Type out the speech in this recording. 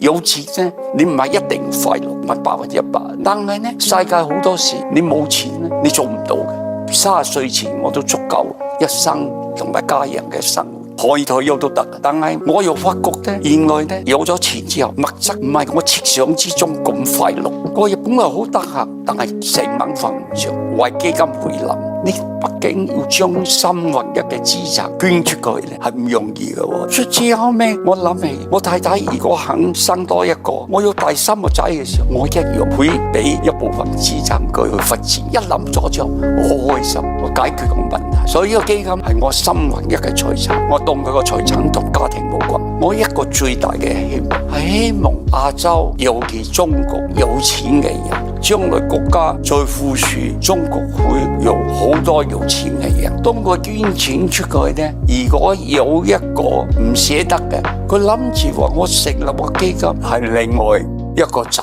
有錢呢，你唔係一定快樂，唔係100%。但係呢，世界好多事你冇錢呢，你做唔到嘅。30歲前我都足夠一生同埋家人嘅生活，可以退休都得。但係我又發覺呢，原來呢，有咗錢之後，物質唔係我設想之中咁快樂。我日本來好得閒，但係成晚瞓唔着，為基金回諗。你畢竟要將3分1嘅資產捐出去咧，係唔容易嘅喎。所以之後尾我諗起，我太太如果肯生多一個，我要第3個仔嘅時候，我一樣會俾一部分資產佢去發展。一諗咗之後，我好開心，我解決個問題。所以呢個基金係我3分1嘅財產，我當佢個財產同家庭冇關。我一個最大嘅希望係希望亞洲，尤其中國有錢嘅人，將來國家再富庶，中國會有好多有錢嘅人。當佢捐錢出去呢，如果有一個唔捨得嘅，佢諗住話我成立個基金係另外一個仔。